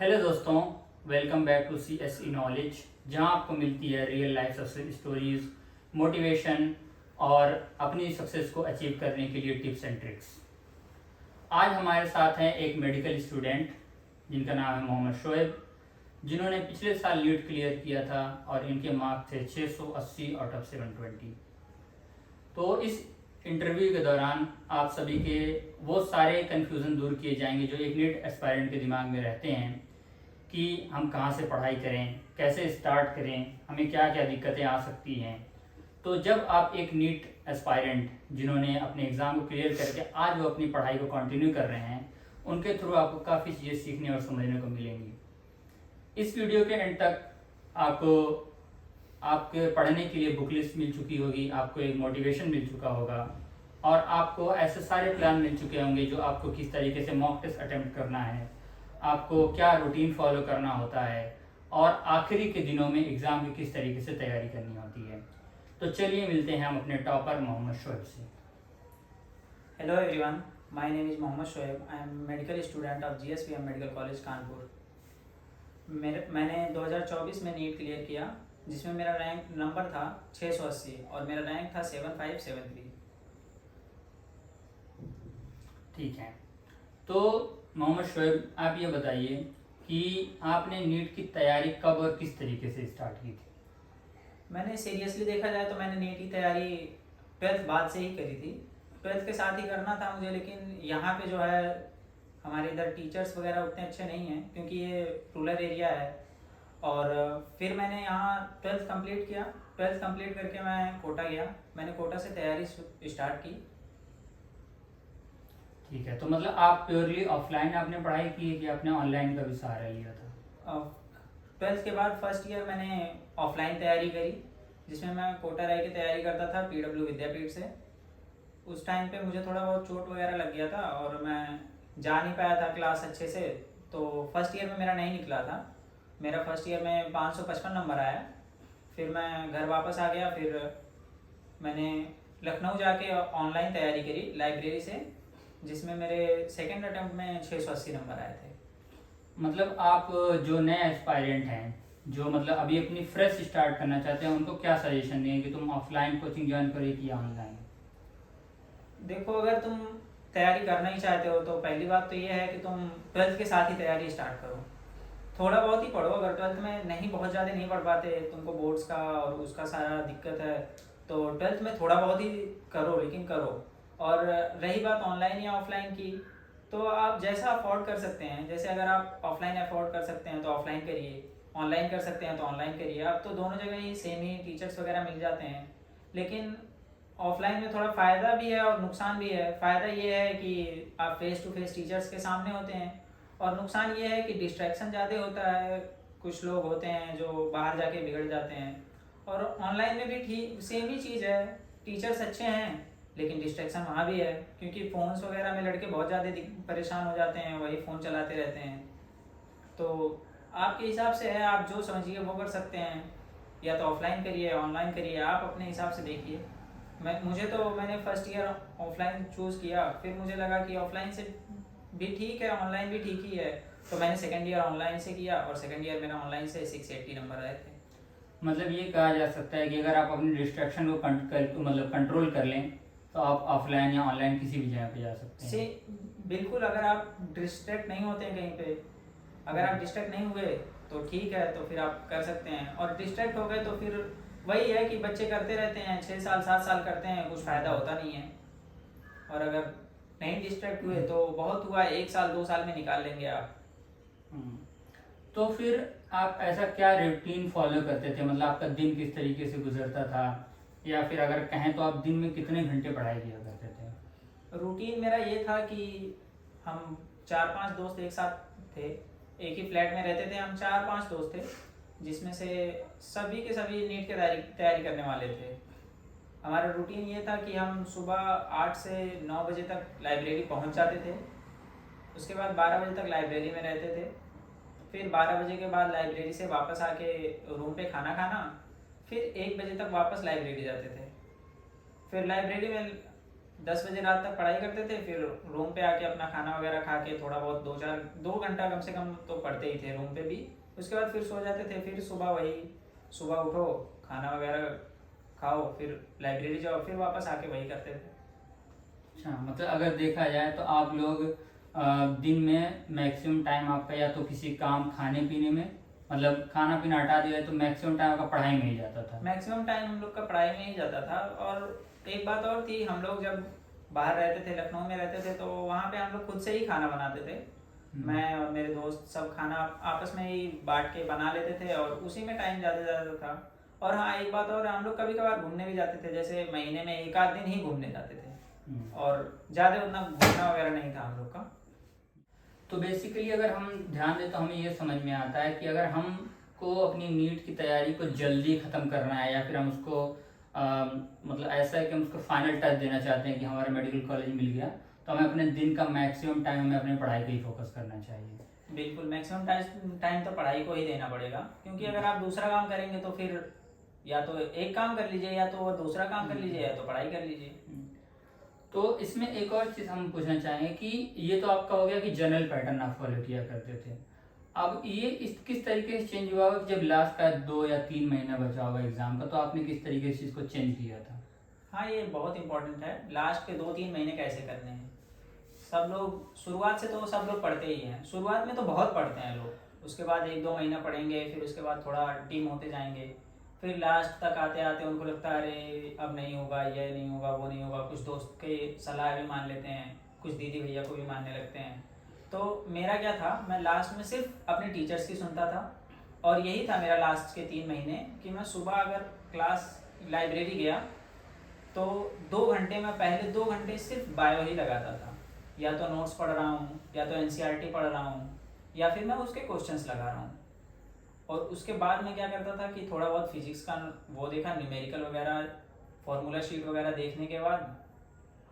Hello दोस्तों, welcome back to C S E knowledge, जहाँ आपको मिलती है real life success stories, motivation और अपनी सक्सेस को अचीव करने के लिए टिप्स एंड ट्रिक्स। आज हमारे साथ हैं एक मेडिकल स्टूडेंट जिनका नाम है मोहम्मद शोएब, जिन्होंने पिछले साल नीट क्लियर किया था और इनके मार्क्स थे 680 आउट ऑफ 720। तो इस इंटरव्यू के दौरान आप सभी के वो सारे कन्फ्यूज़न दूर किए जाएंगे जो एक नीट एस्पायरेंट के दिमाग में रहते हैं कि हम कहाँ से पढ़ाई करें, कैसे स्टार्ट करें, हमें क्या क्या दिक्कतें आ सकती हैं। तो जब आप एक नीट एस्पायरेंट जिन्होंने अपने एग्ज़ाम को क्लियर करके आज वो अपनी पढ़ाई को कंटिन्यू कर रहे हैं, उनके थ्रू आपको काफ़ी चीज़ें सीखने और समझने को मिलेंगी। इस वीडियो के एंड तक आपको आपके पढ़ने के लिए बुक लिस्ट मिल चुकी होगी, आपको एक मोटिवेशन मिल चुका होगा और आपको ऐसे सारे प्लान मिल चुके होंगे जो आपको किस तरीके से मॉक टेस्ट अटेम्प्ट करना है, आपको क्या रूटीन फॉलो करना होता है और आखिरी के दिनों में एग्ज़ाम की किस तरीके से तैयारी करनी होती है। तो चलिए मिलते हैं हम अपने टॉपर मोहम्मद शोएब से। Hello everyone, my name is Mohammad Shoaib. I am medical student of GSPM Medical College Kanpur. मैंने 2024 में नीट क्लियर किया, जिसमें मेरा रैंक नंबर था 680 और मेरा रैंक था 7573। ठीक है, तो मोहम्मद शोएब आप ये बताइए कि आपने नीट की तैयारी कब और किस तरीके से स्टार्ट की थी। मैंने सीरियसली देखा जाए तो मैंने नीट की तैयारी 12th बाद से ही करी थी। 12th के साथ ही करना था मुझे, लेकिन यहाँ पे जो है हमारे इधर टीचर्स वगैरह उतने अच्छे नहीं हैं क्योंकि ये रूरल एरिया है। और फिर मैंने यहाँ 12th कंप्लीट किया। 12th कंप्लीट करके मैं कोटा गया। मैंने कोटा से तैयारी स्टार्ट की। ठीक है, तो मतलब आप प्योरली ऑफलाइन आपने पढ़ाई की है कि आपने ऑनलाइन का भी सहारा लिया था। 12th के बाद फर्स्ट ईयर मैंने ऑफलाइन तैयारी करी, जिसमें मैं कोटा रह के तैयारी करता था PW विद्यापीठ से। उस टाइम पे मुझे थोड़ा बहुत चोट वगैरह लग गया था और मैं जा नहीं पाया था क्लास अच्छे से, तो फर्स्ट ईयर में मेरा नहीं निकला था। मेरा फर्स्ट ईयर में 555 नंबर आया। फिर मैं घर वापस आ गया। फिर मैंने लखनऊ जाके ऑनलाइन तैयारी करी लाइब्रेरी से, जिसमें मेरे सेकेंड अटेम्प्ट में 680 नंबर आए थे। मतलब आप जो नए एस्पायरेंट हैं, जो मतलब अभी अपनी फ्रेश स्टार्ट करना चाहते हैं, उनको क्या सजेशन देंगे कि तुम ऑफलाइन कोचिंग ज्वाइन करो कि ऑनलाइन। देखो, अगर तुम तैयारी करना ही चाहते हो तो पहली बात तो ये है कि तुम 12th के साथ ही तैयारी स्टार्ट करो। थोड़ा बहुत ही पढ़ो। अगर 12th में नहीं, बहुत ज़्यादा नहीं पढ़ पाते, तुमको बोर्ड्स का और उसका सारा दिक्कत है, तो 12th में थोड़ा बहुत ही करो, लेकिन करो। और रही बात ऑनलाइन या ऑफलाइन की, तो आप जैसा अफोर्ड कर सकते हैं। जैसे अगर आप ऑफलाइन अफोर्ड कर सकते हैं तो ऑफलाइन करिए, ऑनलाइन कर सकते हैं तो ऑनलाइन करिए। अब तो दोनों जगह ही सेम ही टीचर्स वगैरह मिल जाते हैं, लेकिन ऑफलाइन में थोड़ा फ़ायदा भी है और नुकसान भी है। फ़ायदा ये है कि आप फेस टू फेस टीचर्स के सामने होते हैं, और नुकसान ये है कि डिस्ट्रैक्शन ज़्यादा होता है। कुछ लोग होते हैं जो बाहर जाके बिगड़ जाते हैं। और ऑनलाइन में भी ठीक सेम ही चीज़ है, टीचर्स अच्छे हैं, लेकिन डिस्ट्रैक्शन वहाँ भी है, क्योंकि फ़ोन्स वगैरह में लड़के बहुत ज़्यादा परेशान हो जाते हैं, वही फ़ोन चलाते रहते हैं। तो आपके हिसाब से है, आप जो समझिए वो कर सकते हैं। या तो ऑफलाइन करिए, ऑनलाइन करिए, आप अपने हिसाब से देखिए। मैंने फर्स्ट ईयर ऑफलाइन चूज़ किया, फिर मुझे लगा कि ऑफलाइन से भी ठीक है, ऑनलाइन भी ठीक ही है, तो मैंने सेकेंड ईयर ऑनलाइन से किया और सेकेंड ईयर मेरा ऑनलाइन से 680 नंबर आए थे। मतलब ये कहा जा सकता है कि अगर आप अपनी डिस्ट्रैक्शन को मतलब कंट्रोल कर लें तो आप ऑफलाइन या ऑनलाइन किसी भी जगह पे जा सकते हैं। बिल्कुल, अगर आप डिस्ट्रैक्ट नहीं होते हैं कहीं पे, अगर आप डिस्ट्रैक्ट नहीं हुए तो ठीक है, तो फिर आप कर सकते हैं। और डिस्ट्रैक्ट हो गए तो फिर वही है कि बच्चे करते रहते हैं, 6 साल 7 साल करते हैं, कुछ फ़ायदा होता नहीं है। और अगर नहीं डिस्ट्रैक्ट हुए तो बहुत हुआ, 1 साल 2 साल में निकाल लेंगे आप। तो फिर आप ऐसा क्या रूटीन फॉलो करते थे, मतलब आपका दिन किस तरीके से गुजरता था, या फिर अगर कहें तो आप दिन में कितने घंटे पढ़ाई किया करते थे। रूटीन मेरा ये था कि हम 4-5 दोस्त एक साथ थे, एक ही फ्लैट में रहते थे। हम 4-5 दोस्त थे, जिसमें से सभी के सभी नीट की तैयारी करने वाले थे। हमारा रूटीन ये था कि हम सुबह 8 से 9 बजे तक लाइब्रेरी पहुंच जाते थे। उसके बाद 12 बजे तक लाइब्रेरी में रहते थे। फिर 12 बजे के बाद लाइब्रेरी से वापस आके रूम पे खाना खाना, फिर 1 बजे तक वापस लाइब्रेरी जाते थे। फिर लाइब्रेरी में 10 बजे रात तक पढ़ाई करते थे, फिर रूम पे आके अपना खाना वगैरह खा के थोड़ा बहुत 2 घंटा कम से कम तो पढ़ते ही थे रूम पे भी। उसके बाद फिर सो जाते थे, फिर सुबह उठो, खाना वगैरह खाओ, फिर लाइब्रेरी जाओ, फिर वापस आके वही करते थे। अच्छा, मतलब अगर देखा जाए तो आप लोग दिन में मैक्सिमम टाइम आपका या तो किसी काम खाने पीने में, मतलब खाना पीना हटा दिया तो मैक्सिमम टाइम आपका पढ़ाई में ही जाता था। मैक्सिमम टाइम हम लोग का पढ़ाई में ही जाता था। और एक बात और थी, हम लोग जब बाहर रहते थे, लखनऊ में रहते थे, तो वहाँ पे हम लोग खुद से ही खाना बनाते थे। मैं और मेरे दोस्त सब खाना आपस में ही बांट के बना लेते थे और उसी में टाइम ज़्यादा ज़्यादा था। और हाँ, एक बात और, हम लोग कभी कभार घूमने भी जाते थे, जैसे महीने में 1 आध दिन ही घूमने जाते थे, और ज़्यादा उतना घूमना वगैरह नहीं था हम लोग का। तो बेसिकली अगर हम ध्यान दें तो हमें ये समझ में आता है कि अगर हमको अपनी नीट की तैयारी को जल्दी ख़त्म करना है, या फिर हम उसको मतलब ऐसा है कि हम उसको फाइनल टच देना चाहते हैं कि हमारा मेडिकल कॉलेज मिल गया, तो हमें अपने दिन का मैक्सिमम टाइम हमें अपनी पढ़ाई पे ही फोकस करना चाहिए। बिल्कुल, मैक्सिमम टाइम तो पढ़ाई को ही देना पड़ेगा, क्योंकि अगर आप दूसरा काम करेंगे तो फिर या तो एक काम कर लीजिए, या तो दूसरा काम कर लीजिए, या तो पढ़ाई कर लीजिए। तो इसमें एक और चीज़ हम पूछना चाहेंगे कि ये तो आपका हो गया कि जनरल पैटर्न आप फॉलो किया करते थे। अब ये इस किस तरीके से चेंज हुआ होगा कि जब लास्ट का 2 या 3 महीना बचा होगा एग्जाम का, तो आपने किस तरीके से इसको चेंज किया था? हाँ, ये बहुत इंपॉर्टेंट है, लास्ट के 2-3 महीने कैसे करने हैं। सब लोग शुरुआत से तो सब लोग पढ़ते ही हैं, शुरुआत में तो बहुत पढ़ते हैं लोग, उसके बाद 1-2 महीना पढ़ेंगे, फिर उसके बाद थोड़ा टीम होते जाएंगे, फिर लास्ट तक आते आते उनको लगता है अरे अब नहीं होगा, ये नहीं होगा, वो नहीं होगा, कुछ दोस्त के सलाह भी मान लेते हैं, कुछ दीदी भैया को भी मानने लगते हैं। तो मेरा क्या था, मैं लास्ट में सिर्फ अपने टीचर्स की सुनता था, और यही था मेरा लास्ट के 3 महीने कि मैं सुबह अगर क्लास लाइब्रेरी गया तो 2 घंटे में पहले 2 घंटे सिर्फ बायो ही लगाता था, या तो नोट्स पढ़ रहा हूँ, या तो एनसीईआरटी पढ़ रहा हूँ, या फिर मैं उसके क्वेश्चंस लगा रहा हूँ। और उसके बाद मैं क्या करता था कि थोड़ा बहुत फिजिक्स का वो देखा, न्यूमेरिकल वगैरह, फार्मूला शीट वगैरह देखने के बाद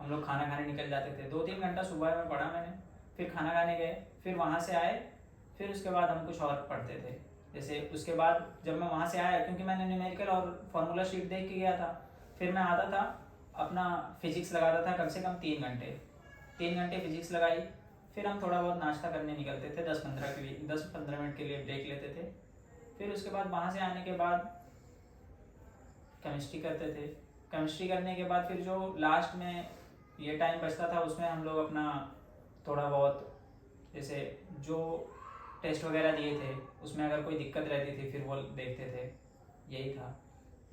हम लोग खाना खाने निकल जाते थे। 2-3 घंटा सुबह में पढ़ा मैंने, फिर खाना खाने गए, फिर वहाँ से आए, फिर उसके बाद हम कुछ और पढ़ते थे। जैसे उसके बाद जब मैं वहाँ से आया, क्योंकि मैंने न्यूमेरिकल और फार्मूला शीट देख के गया था, फिर मैं आता था अपना फिजिक्स लगाता था कम से कम 3 घंटे फिजिक्स लगाई। फिर हम थोड़ा बहुत नाश्ता करने निकलते थे, 10-15 मिनट के लिए ब्रेक लेते थे। फिर उसके बाद वहाँ से आने के बाद केमिस्ट्री करते थे। केमिस्ट्री करने के बाद फिर जो लास्ट में ये टाइम बचता था, उसमें हम लोग अपना थोड़ा बहुत, जैसे जो टेस्ट वगैरह दिए थे उसमें अगर कोई दिक्कत रहती थी फिर वो देखते थे। यही था।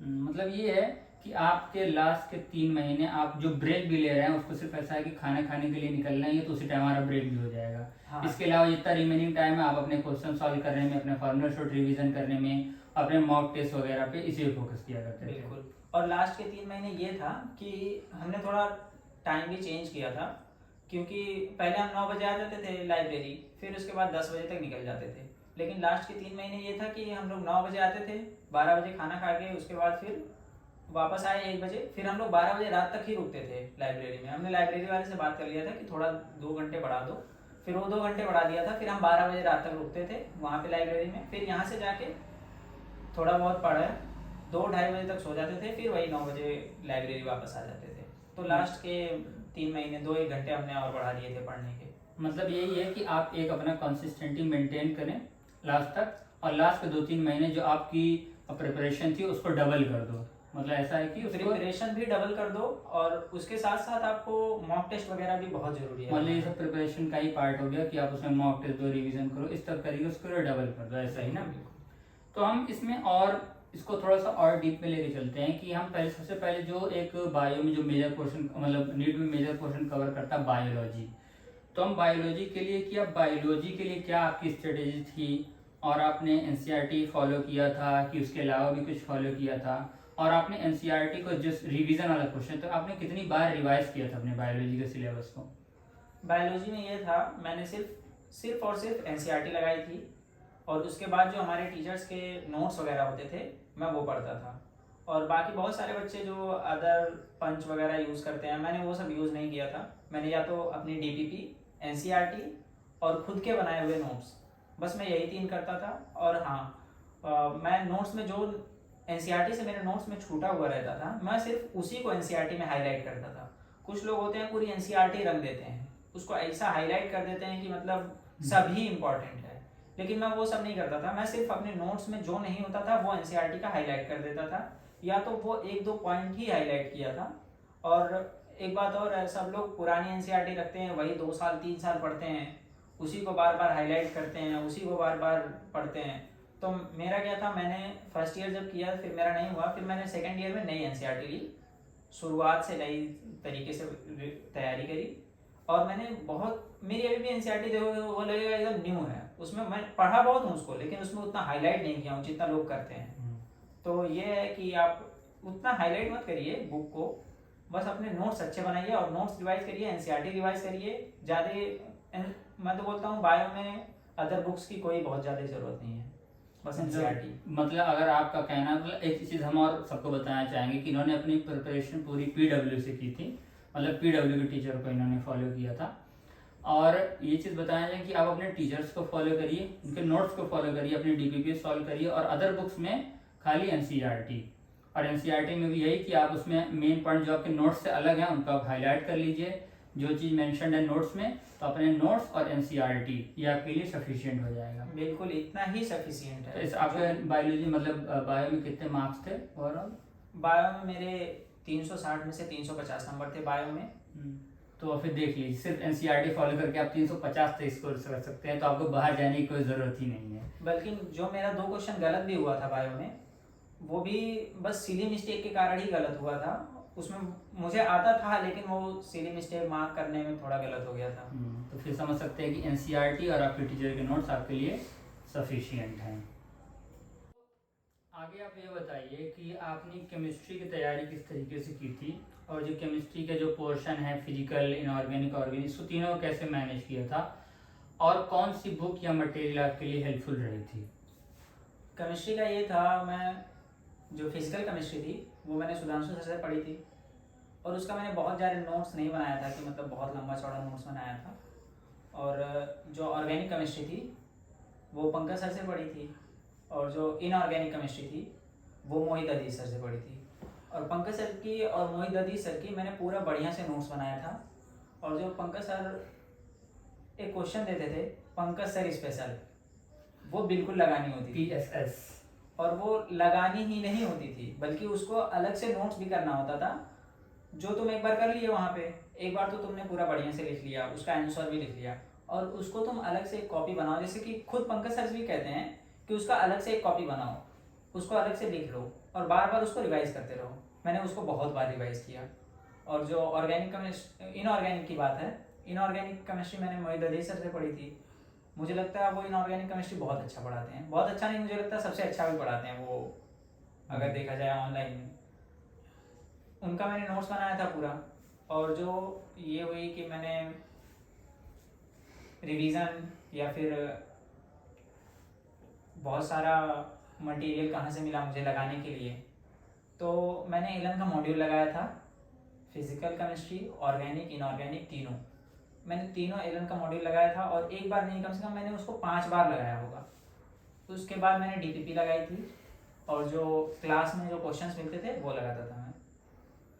मतलब ये है कि आपके लास्ट के 3 महीने आप जो ब्रेक भी ले रहे हैं उसको सिर्फ ऐसा है कि खाना खाने के लिए निकलना ही है, तो उसी टाइम हमारा ब्रेक भी हो जाएगा। हाँ। इसके अलावा जितना रिमेनिंग टाइम है आप अपने क्वेश्चन सॉल्व करने में, अपने फार्मूला शॉट रिवीजन करने में, अपने मॉक टेस्ट वगैरह पे इसी पे फोकस किया करते थे। बिल्कुल। और लास्ट के 3 महीने ये था कि हमने थोड़ा टाइम भी चेंज किया था, क्योंकि पहले हम 9 बजे आ जाते थे लाइब्रेरी, फिर उसके बाद 10 बजे तक निकल जाते थे। लेकिन लास्ट के 3 महीने ये था कि हम लोग 9 बजे आते थे, 12 बजे खाना खा के उसके बाद फिर वापस आए 1 बजे, फिर हम लोग 12 बजे रात तक ही रुकते थे लाइब्रेरी में। हमने लाइब्रेरी वाले से बात कर लिया था कि थोड़ा 2 घंटे बढ़ा दो, फिर वो 2 घंटे बढ़ा दिया था। फिर हम 12 बजे रात तक रुकते थे वहाँ पे लाइब्रेरी में, फिर यहाँ से जाके थोड़ा बहुत पढ़े, 2-2:30 बजे तक सो जाते थे, फिर वही 9 बजे लाइब्रेरी वापस आ जाते थे। तो लास्ट के 3 महीने 2-1 घंटे हमने और बढ़ा दिए थे पढ़ने के। मतलब यही है कि आप एक अपना कंसिस्टेंटी मेंटेन करें लास्ट तक, और लास्ट के 2-3 महीने जो आपकी प्रिपरेशन थी उसको डबल कर दो। मतलब ऐसा है कि उसको प्रिपरेशन भी डबल कर दो, और उसके साथ साथ आपको मॉक टेस्ट वगैरह भी बहुत जरूरी है। मतलब ये सब प्रिपरेशन का ही पार्ट हो गया कि आप उसमें मॉक टेस्ट दो, रिवीजन करो, इस तरह करिए, उसको डबल कर दो, ऐसा ही ना। तो हम इसमें और इसको थोड़ा सा और डीप में लेके चलते हैं कि हम पहले, सबसे पहले जो एक बायो में जो मेजर पोर्शन, मतलब नीट में मेजर पोर्शन कवर करता है बायोलॉजी, तो हम बायोलॉजी के लिए किया, बायोलॉजी के लिए क्या आपकी स्ट्रेटेजी थी, और आपने एनसीईआरटी फॉलो किया था कि उसके अलावा भी कुछ फॉलो किया था, और आपने एनसीईआरटी को जिस रिवीजन वाला क्वेश्चन, तो आपने कितनी बार रिवाइज किया था अपने बायोलॉजी के सिलेबस को? बायोलॉजी में ये था, मैंने सिर्फ और सिर्फ एनसीईआरटी लगाई थी, और उसके बाद जो हमारे टीचर्स के नोट्स वगैरह होते थे मैं वो पढ़ता था। और बाकी बहुत सारे बच्चे जो अदर पंच वगैरह यूज़ करते हैं, मैंने वो सब यूज़ नहीं किया था। मैंने या तो अपनी डीपीपी, एनसीईआरटी और खुद के बनाए हुए नोट्स, बस मैं यही 3 करता था। और हाँ, मैं नोट्स में जो एनसीईआरटी से मेरे नोट्स में छूटा हुआ रहता था, मैं सिर्फ उसी को एनसीईआरटी में हाईलाइट करता था, कुछ लोग होते हैं पूरी एनसीईआरटी रख देते हैं, उसको ऐसा हाईलाइट कर देते हैं कि मतलब सभी इंपॉर्टेंट है। लेकिन मैं वो सब नहीं करता था, मैं सिर्फ अपने नोट्स में जो नहीं होता था वो एनसीईआरटी का हाईलाइट कर देता था, या तो वो एक दो पॉइंट ही हाईलाइट किया था। और एक बात और है, सब लोग पुरानी एनसीईआरटी रखते हैं, वही 2 साल 3 साल पढ़ते हैं, उसी को बार बार हाईलाइट करते हैं, उसी को बार बार पढ़ते हैं। तो मेरा क्या था, मैंने फर्स्ट ईयर जब किया फिर मेरा नहीं हुआ, फिर मैंने सेकेंड ईयर में नई एनसीईआरटी ली, शुरुआत से नई तरीके से तैयारी करी। और मैंने बहुत, मेरी अभी भी एनसीईआरटी देखोगे वो लगेगा एकदम न्यू है, उसमें मैं पढ़ा बहुत हूँ उसको, लेकिन उसमें उतना हाईलाइट नहीं किया हूँ जितना लोग करते हैं। तो ये है कि आप उतना हाईलाइट मत करिए बुक को, बस अपने नोट्स अच्छे बनाइए और नोट्स रिवाइज करिए, एनसीईआरटी रिवाइज करिए ज़्यादा। मैं तो बोलता हूँ बायो में अदर बुक्स की कोई बहुत ज़्यादा ज़रूरत नहीं है, बस एनसीईआरटी। मतलब अगर आपका कहना, मतलब एक चीज़ हम और सबको बताना चाहेंगे कि इन्होंने अपनी प्रिपरेशन पूरी पीडब्ल्यू से की थी, मतलब पीडब्ल्यू के टीचर को इन्होंने फॉलो किया था। और ये चीज़ बताया जाए कि आप अपने टीचर्स को फॉलो करिए, उनके नोट्स को फॉलो करिए, अपनी डीपीपी सॉल्व करिए, और अदर बुक्स में खाली एनसीईआरटी। और एनसीईआरटी में भी यही कि आप उसमें मेन पॉइंट जो आपके नोट्स से अलग हैं उनको आप हाईलाइट कर लीजिए, जो चीज़ मेंशन है नोट्स में, तो अपने नोट्स और एनसीईआरटी ये आपके लिए सफिशिएंट हो जाएगा। बिल्कुल इतना ही सफिशिएंट है। तो इस आपके बायोलॉजी मतलब बायो में कितने मार्क्स थे ओवरऑल? बायो में मेरे 360 में से 350 नंबर थे बायो में। तो फिर देख लीजिए, सिर्फ एनसीईआरटी फॉलो करके आप 350 तक स्कोर कर सकते हैं, तो आपको बाहर जाने की कोई ज़रूरत ही नहीं है। बल्कि जो मेरा 2 क्वेश्चन गलत भी हुआ था बायो में, वो भी बस सिली मिस्टेक के कारण ही गलत हुआ था। उसमें मुझे आता था, लेकिन वो सिली मिस्टेक मार्क करने में थोड़ा गलत हो गया था। तो फिर समझ सकते हैं कि एनसीईआरटी और आपके टीचर के नोट्स आपके लिए सफिशिएंट हैं। आगे आप ये बताइए कि आपने केमिस्ट्री की तैयारी किस तरीके से की थी, और जो केमिस्ट्री के जो पोर्शन है फिजिकल, इनऑर्गेनिक, ऑर्गेनिक, इसको तीनों को कैसे मैनेज किया था, और कौन सी बुक या मटेरियल आपके लिए हेल्पफुल रही थी? केमिस्ट्री का ये था, मैं जो फिजिकल केमिस्ट्री थी वो मैंने सुधांशु सर से पढ़ी थी, और उसका मैंने बहुत ज़्यादा नोट्स नहीं बनाया था कि मतलब बहुत लंबा चौड़ा नोट्स बनाया था। और जो ऑर्गेनिक केमिस्ट्री थी वो पंकज सर से पढ़ी थी, और जो इनऑर्गेनिक केमिस्ट्री थी वो मोहित अदीज सर से पढ़ी थी। और पंकज सर की और मोहित अदीज सर की मैंने पूरा बढ़िया से नोट्स बनाया था। और जो पंकज सर एक क्वेश्चन देते थे, पंकज सर स्पेशल, वो बिल्कुल लगानी होती थी, PSS, और वो लगानी ही नहीं होती थी बल्कि उसको अलग से नोट्स भी करना होता था। जो तुम एक बार कर लिए वहाँ पे, एक बार तो तुमने पूरा बढ़िया से लिख लिया, उसका आंसर भी लिख लिया, और उसको तुम अलग से एक कॉपी बनाओ, जैसे कि खुद पंकज सर भी कहते हैं कि उसका अलग से एक कॉपी बनाओ, उसको अलग से लिख लो और बार बार उसको रिवाइज करते रहो। मैंने उसको बहुत बार रिवाइज किया। और जो ऑर्गेनिक केमिस्ट्री, इनऑर्गेनिक की बात है, इनऑर्गेनिक केमिस्ट्री मैंने मोहित अदीज सर से पढ़ी थी। मुझे लगता है वो इनऑर्गेनिक केमिस्ट्री बहुत अच्छा पढ़ाते हैं, बहुत अच्छा नहीं, मुझे लगता है सबसे अच्छा भी पढ़ाते हैं वो, अगर देखा जाए ऑनलाइन में। उनका मैंने नोट्स बनाया था पूरा। और जो ये हुई कि मैंने रिवीजन या फिर बहुत सारा मटेरियल कहाँ से मिला मुझे लगाने के लिए, तो मैंने एलन का मॉड्यूल लगाया था, फिजिकल केमिस्ट्री, ऑर्गेनिक, इनऑर्गेनिक, तीनों। मैंने तीनों एलन का मॉड्यूल लगाया था, और एक बार नहीं, कम से कम मैंने उसको 5 बार लगाया होगा। उसके बाद मैंने डीपीपी लगाई थी, और जो क्लास में जो क्वेश्चंस मिलते थे वो लगाता था मैं,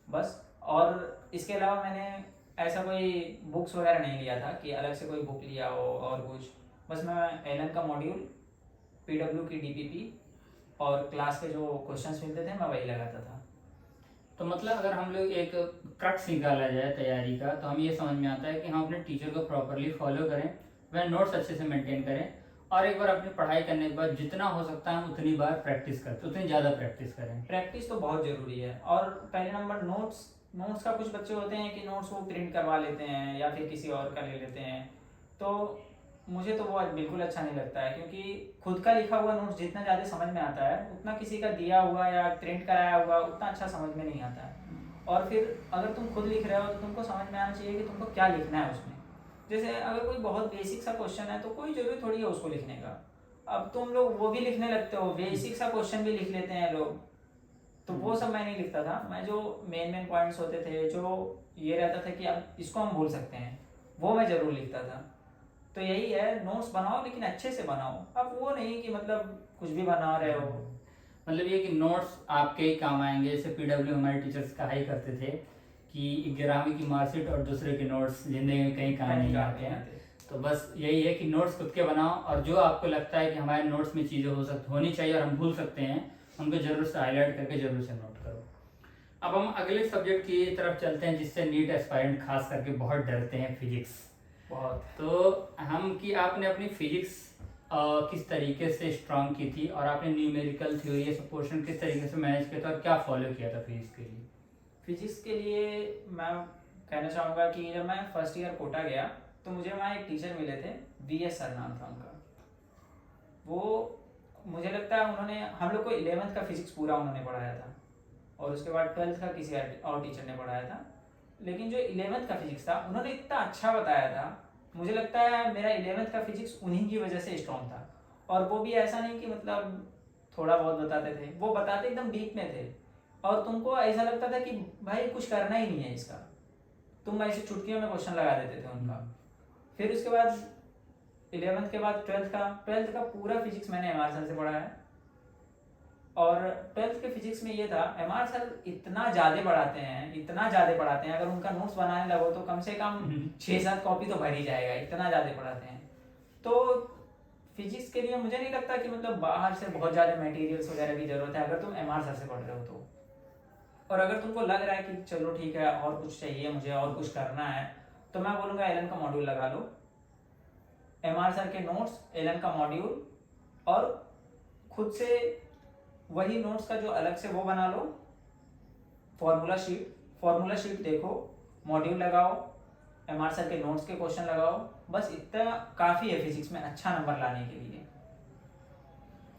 बस। और इसके अलावा मैंने ऐसा कोई बुक्स वगैरह नहीं लिया था कि अलग से कोई बुक लिया हो और कुछ, बस मैं एलन का मॉड्यूल, पीडब्ल्यू की डीपीपी और क्लास के जो क्वेश्चंस मिलते थे मैं वही लगाता था। तो मतलब अगर हम लोग एक क्रक्स निकाला जाए तैयारी का, तो हम ये समझ में आता है कि हम अपने टीचर को प्रॉपरली फॉलो करें, वह नोट्स अच्छे से मेंटेन करें, और एक बार अपनी पढ़ाई करने के बाद जितना हो सकता है उतनी बार प्रैक्टिस करते, उतनी ज़्यादा प्रैक्टिस करें। प्रैक्टिस तो बहुत ज़रूरी है। और पहले नंबर नोट्स का, कुछ बच्चे होते हैं कि नोट्स वो प्रिंट करवा लेते हैं या फिर किसी और का ले लेते हैं, तो मुझे तो वो बिल्कुल अच्छा नहीं लगता है, क्योंकि खुद का लिखा हुआ नोट्स जितना ज़्यादा समझ में आता है उतना किसी का दिया हुआ या प्रिंट कराया हुआ उतना अच्छा समझ में नहीं आता है। और फिर अगर तुम खुद लिख रहे हो तो तुमको समझ में आना चाहिए कि तुमको क्या लिखना है उसमें। जैसे अगर कोई बहुत बेसिक सा क्वेश्चन है तो कोई जरूरी थोड़ी है उसको लिखने का, अब तुम लोग वो भी लिखने लगते हो, बेसिक सा क्वेश्चन भी लिख लेते हैं लोग, तो वो सब मैं नहीं लिखता था। मैं जो मेन पॉइंट्स होते थे, जो ये रहता था कि अब इसको हम भूल सकते हैं, वो मैं ज़रूर लिखता था। तो यही है, नोट्स बनाओ लेकिन अच्छे से बनाओ, अब वो नहीं कि मतलब कुछ भी बना रहे हो। मतलब ये कि नोट्स आपके ही काम आएंगे। जैसे पीडब्ल्यू हमारे टीचर्स कहा ही करते थे कि 11वीं की मार्कशीट और दूसरे के नोट्स जिंदगी में कहीं काम नहीं आते हैं। तो बस यही है कि नोट्स खुद के बनाओ, और जो आपको लगता है कि हमारे नोट्स में चीज़ें होनी चाहिए और हम भूल सकते हैं, उनको जरूर से हाईलाइट करके जरूर से नोट करो। अब हम अगले सब्जेक्ट की तरफ चलते हैं जिससे नीट एस्पायरेंट खास करके बहुत डरते हैं, फिजिक्स। बहुत। तो हम कि आपने अपनी फिजिक्स किस तरीके से स्ट्रांग की थी, और आपने न्यूमेरिकल थ्योरी ये सब पोर्शन किस तरीके से मैनेज किया था और क्या फॉलो किया था फिजिक्स के लिए? फिजिक्स के लिए मैं कहना चाहूँगा कि जब मैं फर्स्ट ईयर कोटा गया तो मुझे वहाँ एक टीचर मिले थे, VS सर नाम था उनका। वो मुझे लगता है उन्होंने हम लोग को 11th का फिजिक्स पूरा उन्होंने पढ़ाया था, और उसके बाद 12th का किसी और टीचर ने पढ़ाया था। लेकिन जो 11th का फिजिक्स था उन्होंने इतना अच्छा बताया था, मुझे लगता है मेरा 11th का फिजिक्स उन्हीं की वजह से स्ट्रॉन्ग था। और वो भी ऐसा नहीं कि मतलब थोड़ा बहुत बताते थे, वो बताते एकदम डीप में थे, और तुमको ऐसा लगता था कि भाई कुछ करना ही नहीं है इसका, तुम ऐसे चुटकियों में क्वेश्चन लगा देते थे उनका। फिर उसके बाद 11th के बाद 12th का पूरा फिजिक्स मैंने MR सर से पढ़ा है। और 12th के फिजिक्स में ये था, MR सर इतना ज़्यादा पढ़ाते हैं, अगर उनका नोट्स बनाने लगो तो कम से कम 6-7 कॉपी तो भर ही जाएगा, इतना ज़्यादा पढ़ाते हैं। तो फिजिक्स के लिए मुझे नहीं लगता कि मतलब बाहर से बहुत ज़्यादा मटेरियल्स वगैरह की ज़रूरत है अगर तुम MR सर से पढ़ रहे हो तो। और अगर तुमको लग रहा है कि चलो ठीक है और कुछ चाहिए मुझे और कुछ करना है, तो मैं बोलूँगा एलन का मॉड्यूल लगा लो, MR सर के नोट्स, एलन का मॉड्यूल, और खुद से वही नोट्स का जो अलग से वो बना लो, फॉर्मूला शीट देखो, मॉड्यूल लगाओ, MR सर के नोट्स के क्वेश्चन लगाओ, बस इतना काफ़ी है फिजिक्स में अच्छा नंबर लाने के लिए।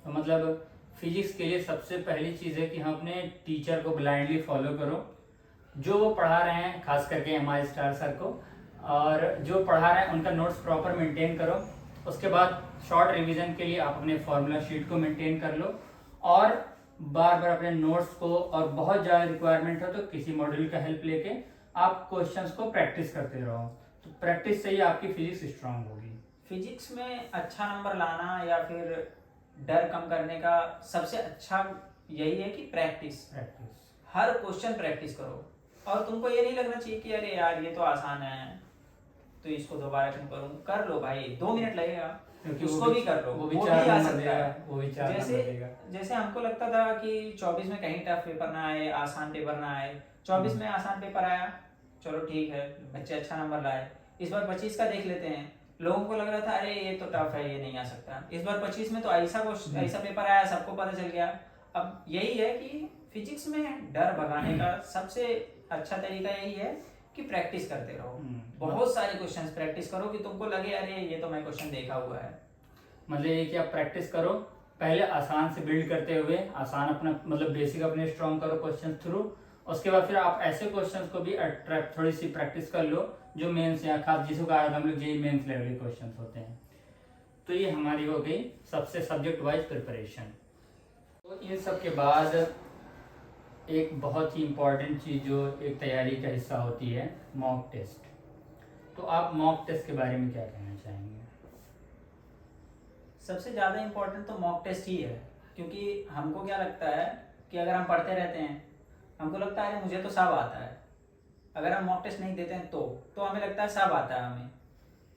तो मतलब फिजिक्स के लिए सबसे पहली चीज़ है कि हम अपने टीचर को ब्लाइंडली फॉलो करो, जो वो पढ़ा रहे हैं, खास करके MR स्टार सर को, और जो पढ़ा रहे हैं उनका नोट्स प्रॉपर मेंटेन करो। उसके बाद शॉर्ट रिवीजन के लिए आप अपने फार्मूला शीट को मेंटेन कर लो, और बार बार अपने नोट्स को, और बहुत ज़्यादा रिक्वायरमेंट हो तो किसी मॉड्यूल का हेल्प लेके आप क्वेश्चंस को प्रैक्टिस करते रहो। तो प्रैक्टिस से ही आपकी फिजिक्स स्ट्रांग होगी। फिजिक्स में अच्छा नंबर लाना या फिर डर कम करने का सबसे अच्छा यही है कि प्रैक्टिस, हर क्वेश्चन प्रैक्टिस करो। और तुमको ये नहीं लगना चाहिए कि अरे यार ये तो आसान है तो इसको दोबारा क्यों करूं, कर लो भाई, 2 मिनट लगेगा, उसको भी कर लो, वो भी आ सकता है। जैसे हमको लगता था कि 24 में कहीं टफ पेपर ना आए, आसान पेपर ना आए, 24 में आसान पेपर आया, चलो ठीक है, बच्चे अच्छा नंबर लाए। इस बार 25 का देख लेते हैं, लोगों को लग रहा था अरे ये तो टफ है, ये नहीं आ सकता। इस बार 25 में तो ऐसा पेपर आया, सबको पता चल गया। अब यही है कि फिजिक्स में डर भगाने का सबसे अच्छा तरीका यही है कि प्रैक्टिस करते रहो, बहुत सारे क्वेश्चंस प्रैक्टिस करो कि तुमको लगे अरे ये तो मैं क्वेश्चन देखा हुआ है। मतलब ये कि आप प्रैक्टिस करो, पहले आसान से बिल्ड करते हुए आसान अपना मतलब बेसिक अपने स्ट्रॉन्ग करो क्वेश्चन थ्रू, उसके बाद फिर आप ऐसे क्वेश्चंस को भी थोड़ी सी प्रैक्टिस कर लो जो मेंस या खास जिसको कहा हम लोग जेईई मेंस लेवल के क्वेश्चंस होते हैं। तो ये हमारी हो गई सबसे सब्जेक्ट वाइज प्रिपरेशन। तो इन सब के बाद एक बहुत ही इम्पॉर्टेंट चीज़ जो एक तैयारी का हिस्सा होती है, मॉक टेस्ट। तो आप मॉक टेस्ट के बारे में क्या कहना चाहेंगे? सबसे ज़्यादा इम्पोर्टेंट तो मॉक टेस्ट ही है, क्योंकि हमको क्या लगता है कि अगर हम पढ़ते रहते हैं हमको लगता है मुझे तो सब आता है, अगर हम मॉक टेस्ट नहीं देते हैं तो हमें लगता है सब आता है हमें।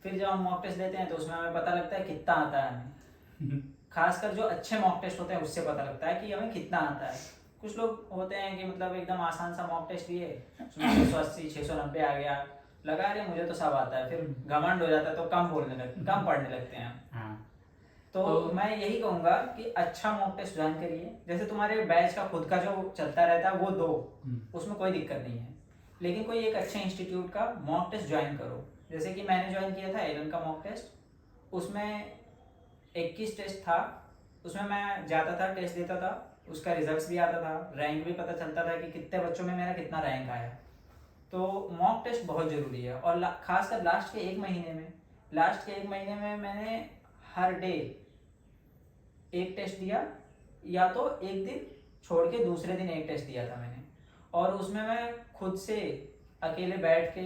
फिर जब हम मॉक टेस्ट देते हैं तो उसमें हमें पता लगता है कितना आता है हमें। खासकर जो अच्छे मॉक टेस्ट होते हैं उससे पता लगता है कि हमें कितना आता है। कुछ लोग होते हैं कि मतलब एकदम आसान सा मॉक टेस्ट दिए, उसमें 680 690 आ गया, लगा रहे मुझे तो सब आता है, फिर घमंड हो जाता है तो कम पढ़ने लगते हैं। तो मैं यही कहूँगा कि अच्छा मॉक टेस्ट ज्वाइन करिए। जैसे तुम्हारे बैच का खुद का जो चलता रहता है वो दो, उसमें कोई दिक्कत नहीं है, लेकिन कोई एक अच्छे इंस्टीट्यूट का मॉक टेस्ट ज्वाइन करो। जैसे कि मैंने ज्वाइन किया था एलन का मॉक टेस्ट, उसमें 21 टेस्ट था, उसमें मैं जाता था, टेस्ट देता था, उसका रिजल्ट्स भी आता था, रैंक भी पता चलता था कि कितने बच्चों में मेरा कितना रैंक आया। तो मॉक टेस्ट बहुत ज़रूरी है। और खासकर लास्ट के एक महीने में मैंने हर डे एक टेस्ट दिया, या तो एक दिन छोड़ के दूसरे दिन एक टेस्ट दिया था मैंने। और उसमें मैं खुद से अकेले बैठ के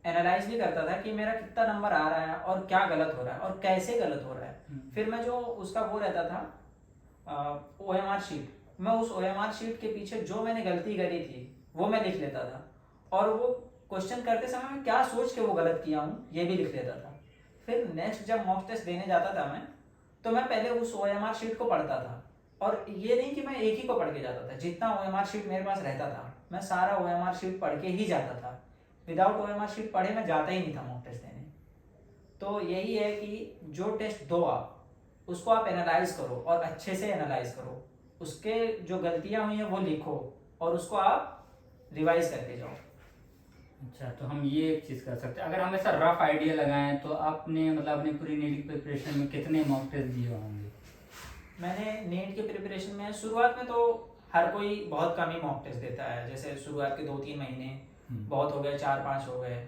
एनालाइज भी करता था कि मेरा कितना नंबर आ रहा है और क्या गलत हो रहा है और कैसे गलत हो रहा है। फिर मैं जो उसका वो रहता था OMR शीट, मैं उस OMR शीट के पीछे जो मैंने गलती करी थी वो मैं लिख लेता था, और वो क्वेश्चन करते समय मैं क्या सोच के वो गलत किया हूँ ये भी लिख लेता था। फिर नेक्स्ट जब मॉक टेस्ट देने जाता था मैं, तो मैं पहले उस OMR शीट को पढ़ता था। और ये नहीं कि मैं एक ही को पढ़ के जाता था, जितना OMR शीट मेरे पास रहता था मैं सारा OMR शीट पढ़ के ही जाता था। विदाउट OMR शीट पढ़े मैं जाता ही नहीं था मॉक टेस्ट देने। तो यही है कि जो टेस्ट दो आप, उसको आप एनालाइज करो और अच्छे से एनालाइज करो, उसके जो गलतियां हुई हैं वो लिखो और उसको आप रिवाइज करते जाओ। अच्छा, तो हम ये एक चीज़ कर सकते हैं, अगर हम ऐसा रफ आइडिया लगाएं तो आपने मतलब अपनी पूरी नीट की प्रिपरेशन में कितने मॉक टेस्ट दिए होंगे? मैंने नीट के प्रिपरेशन में शुरुआत में तो हर कोई बहुत कम ही मॉक टेस्ट देता है, जैसे शुरुआत के 2-3 महीने बहुत हो गए, 4-5 हो गए।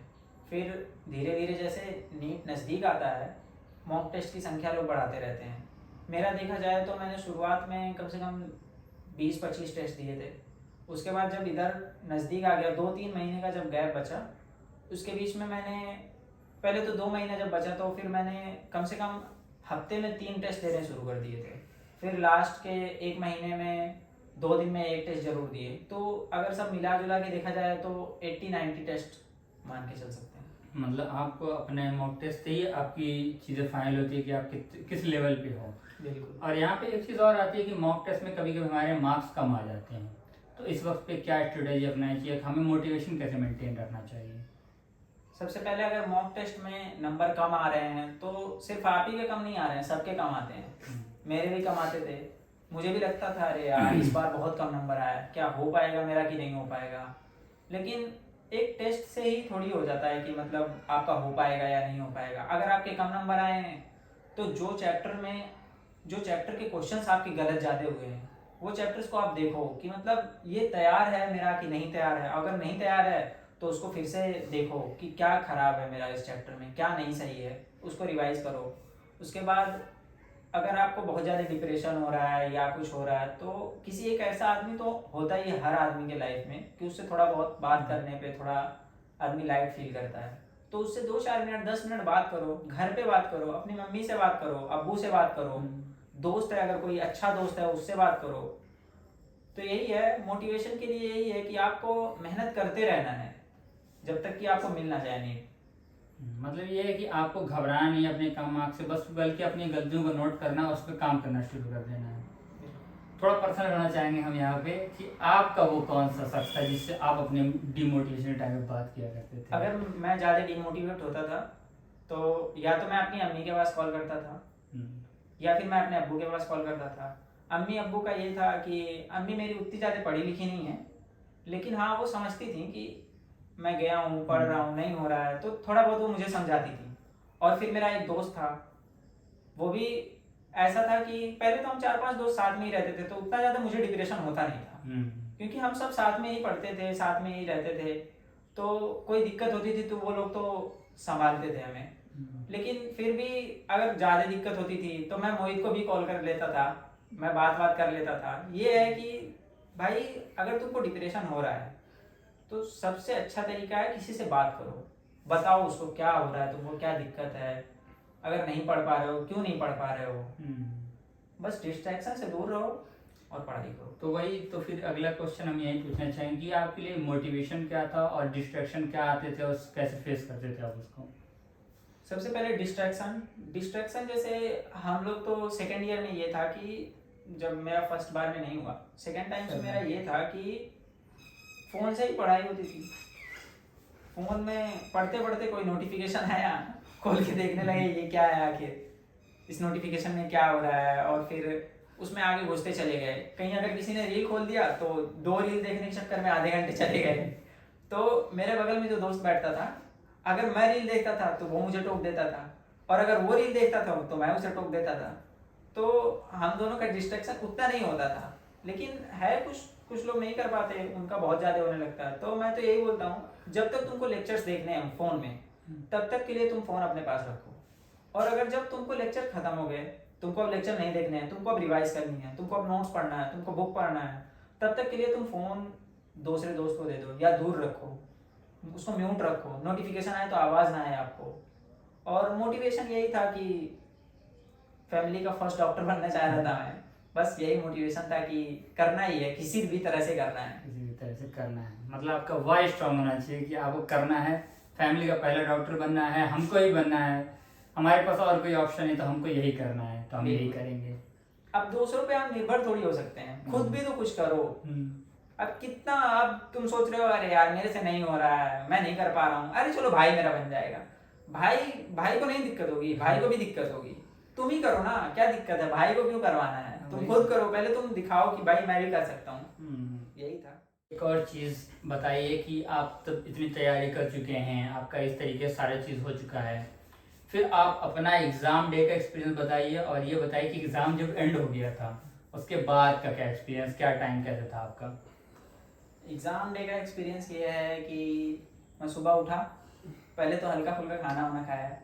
फिर धीरे धीरे जैसे नीट नज़दीक आता है मॉक टेस्ट की संख्या लोग बढ़ाते रहते हैं। मेरा देखा जाए तो मैंने शुरुआत में कम से कम 20-25 टेस्ट दिए थे। उसके बाद जब इधर नज़दीक आ गया, 2-3 महीने का जब गैप बचा, उसके बीच में मैंने पहले तो 2 महीने जब बचा तो फिर मैंने कम से कम हफ्ते में 3 टेस्ट देने शुरू कर दिए थे। फिर लास्ट के 1 महीने में 2 दिन में 1 टेस्ट जरूर दिए। तो अगर सब मिला जुला के देखा जाए तो 80-90 टेस्ट मान के चल सकते हैं। मतलब आपको अपने मॉक टेस्ट से ही आपकी चीज़ें फाइनल होती है कि आप किस लेवल पे हो। बिल्कुल। और यहाँ पे एक चीज़ और आती है कि मॉक टेस्ट में कभी कभी हमारे मार्क्स कम आ जाते हैं, तो इस वक्त पे क्या स्ट्रेटेजी अपनानी चाहिए, हमें मोटिवेशन कैसे मेंटेन रखना चाहिए? सबसे पहले अगर मॉक टेस्ट में नंबर कम आ रहे हैं तो सिर्फ आप ही के कम नहीं आ रहे हैं, सबके कम आते हैं। मेरे भी कम आते थे, मुझे भी लगता था अरे यार इस बार बहुत कम नंबर आया, क्या हो पाएगा मेरा कि नहीं हो पाएगा। लेकिन एक टेस्ट से ही थोड़ी हो जाता है कि मतलब आपका हो पाएगा या नहीं हो पाएगा। अगर आपके कम नंबर आए हैं तो जो चैप्टर के क्वेश्चंस आपके गलत ज़्यादा हुए हैं वो चैप्टर्स को आप देखो कि मतलब ये तैयार है मेरा कि नहीं तैयार है। अगर नहीं तैयार है तो उसको फिर से देखो कि क्या खराब है मेरा इस चैप्टर में, क्या नहीं सही है, उसको रिवाइज करो। उसके बाद अगर आपको बहुत ज़्यादा डिप्रेशन हो रहा है या कुछ हो रहा है तो किसी एक ऐसा आदमी, तो होता ही है हर आदमी के लाइफ में कि उससे थोड़ा बहुत बात करने पे थोड़ा आदमी लाइट फील करता है, तो उससे 2-4 मिनट 10 मिनट बात करो, घर पे बात करो, अपनी मम्मी से बात करो, अब्बू से बात करो, दोस्त है अगर कोई अच्छा दोस्त है उससे बात करो। तो यही है मोटिवेशन के लिए, यही है कि आपको मेहनत करते रहना है जब तक कि आपको मिल ना जाए नीट। मतलब ये है कि आपको घबराना नहीं है अपने कम मार्क्स से, बस बल्कि अपनी गलतियों को नोट करना, उस पर काम करना शुरू कर देना है। थोड़ा पर्सनल रहना चाहेंगे हम यहाँ पे कि आपका वो कौन सा शख्स था जिससे आप अपने डिमोटिवेशन टाइम में बात किया करते थे? अगर मैं ज़्यादा डिमोटिवेट होता था तो या तो मैं अपनी अम्मी के पास कॉल करता था या फिर मैं अपने अब्बू के पास कॉल करता था। अम्मी अब्बू का ये था कि अम्मी मेरी उतनी ज़्यादा पढ़ी लिखी नहीं है, लेकिन हाँ वो समझती थी कि मैं गया हूँ पढ़ रहा हूँ नहीं हो रहा है, तो थोड़ा बहुत वो मुझे समझाती थी। और फिर मेरा एक दोस्त था, वो भी ऐसा था कि पहले तो हम 4-5 दोस्त साथ में ही रहते थे तो उतना ज़्यादा मुझे डिप्रेशन होता नहीं था, क्योंकि हम सब साथ में ही पढ़ते थे, साथ में ही रहते थे। तो कोई दिक्कत होती थी तो वो लोग तो संभालते थे हमें। लेकिन फिर भी अगर ज़्यादा दिक्कत होती थी तो मैं मोहित को भी कॉल कर लेता था, मैं बात कर लेता था। ये है कि भाई अगर तुमको डिप्रेशन हो रहा है तो सबसे अच्छा तरीका है किसी से बात करो, बताओ उसको क्या हो रहा है, तुमको क्या दिक्कत है, अगर नहीं पढ़ पा रहे हो क्यों नहीं पढ़ पा रहे हो, बस डिस्ट्रैक्शन से दूर रहो और पढ़ाई करो। तो वही, तो फिर अगला क्वेश्चन हम यही पूछना चाहेंगे कि आपके लिए मोटिवेशन क्या था और डिस्ट्रैक्शन क्या आते थे और कैसे फेस करते थे आप उसको? सबसे पहले डिस्ट्रैक्शन जैसे हम लोग तो सेकेंड ईयर में ये था कि जब मेरा फर्स्ट बार में नहीं हुआ, सेकेंड टाइम से मेरा ये था कि फ़ोन से ही पढ़ाई होती थी। फ़ोन में पढ़ते पढ़ते कोई नोटिफिकेशन आया, खोल के देखने लगे ये क्या है आखिर, इस नोटिफिकेशन में क्या हो रहा है, और फिर उसमें आगे घुसते चले गए। कहीं अगर किसी ने रील खोल दिया तो 2 रील देखने के चक्कर में आधे घंटे चले गए। तो मेरे बगल में जो दोस्त बैठता था, अगर मैं रील देखता था तो वो मुझे टोक देता था, और अगर वो रील देखता था तो मैं उसे टोक देता था। तो हम दोनों का डिस्ट्रैक्शन उतना नहीं होता था, लेकिन है कुछ लोग नहीं कर पाते, उनका बहुत ज़्यादा होने लगता है। तो मैं तो यही बोलता हूँ, जब तक तुमको लेक्चर्स देखने हैं फ़ोन में तब तक के लिए तुम फ़ोन अपने पास रखो, और अगर जब तुमको लेक्चर खत्म हो गए, तुमको अब लेक्चर नहीं देखने हैं, तुमको अब रिवाइज करनी है, तुमको अब नोट्स पढ़ना है, तुमको बुक पढ़ना है, तब तक के लिए तुम फ़ोन दूसरे दोस्त को दे दो या दूर रखो, उसको म्यूट रखो, नोटिफिकेशन आए तो आवाज़ ना आए आपको। और मोटिवेशन यही था कि फैमिली का फर्स्ट डॉक्टर बनना चाह रहा था मैं, बस यही मोटिवेशन था कि करना ही है, किसी भी तरह से करना है। किसी भी तरह कैसे करना है, मतलब आपका वाई स्ट्रांग होना चाहिए कि आपको करना है, फैमिली का पहला डॉक्टर बनना है, हमको ही बनना है, हमारे पास और कोई ऑप्शन नहीं तो हमको यही करना है तो हम यही बिल्कुल। करेंगे। अब दूसरों पे आप निर्भर थोड़ी हो सकते हैं, खुद भी तो कुछ करो। अब कितना, अब तुम सोच रहे हो अरे यार मेरे से नहीं हो रहा है, मैं नहीं कर पा रहा हूँ, अरे चलो भाई मेरा बन जाएगा। भाई भाई को नहीं दिक्कत होगी, भाई को भी दिक्कत होगी, तुम ही करो ना, क्या दिक्कत है, भाई को क्यों करवाना है, तुम खुद करो, पहले तुम दिखाओ कि भाई मैं भी कर सकता हूँ। यही था। एक और चीज़ बताइए कि आप तब इतनी तैयारी कर चुके हैं, आपका इस तरीके से सारा चीज़ हो चुका है, फिर आप अपना एग्ज़ाम डे का एक्सपीरियंस बताइए और ये बताइए कि एग्ज़ाम जब एंड हो गया था उसके बाद का क्या एक्सपीरियंस, क्या टाइम कैसा था आपका? एग्ज़ाम डे का एक्सपीरियंस ये है कि मैं सुबह उठा, पहले तो हल्का फुल्का खाना वाना खाया,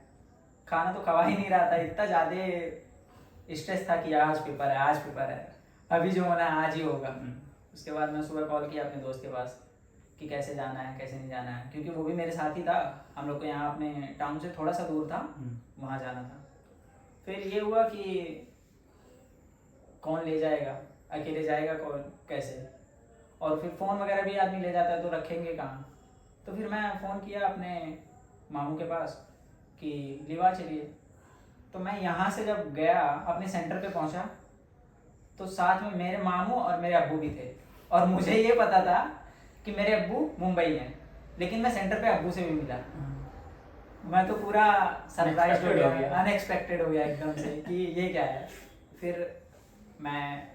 खाना तो खवा ही नहीं रहा था, इतना ज़्यादा स्ट्रेस था कि आज पेपर है, आज पेपर है, अभी जो होना है आज ही होगा। उसके बाद मैं सुबह कॉल किया अपने दोस्त के पास कि कैसे जाना है कैसे नहीं जाना है, क्योंकि वो भी मेरे साथ ही था, हम लोग को यहाँ अपने टाउन से थोड़ा सा दूर था, वहाँ जाना था। फिर ये हुआ कि कौन ले जाएगा, अकेले जाएगा कौन, कैसे, और फिर फ़ोन वगैरह भी आदमी ले जाता है तो रखेंगे कहाँ। तो फिर मैं फ़ोन किया अपने मामू के पास कि लिवा चलिए। तो मैं यहाँ से जब गया अपने सेंटर पे पहुँचा तो साथ में मेरे मामू और मेरे अब्बू भी थे, और मुझे ये पता था कि मेरे अब्बू मुंबई हैं, लेकिन मैं सेंटर पे अब्बू से भी मिला। मैं तो पूरा सरप्राइज हो गया, अनएक्सपेक्टेड हो गया एकदम से कि ये क्या है। फिर मैं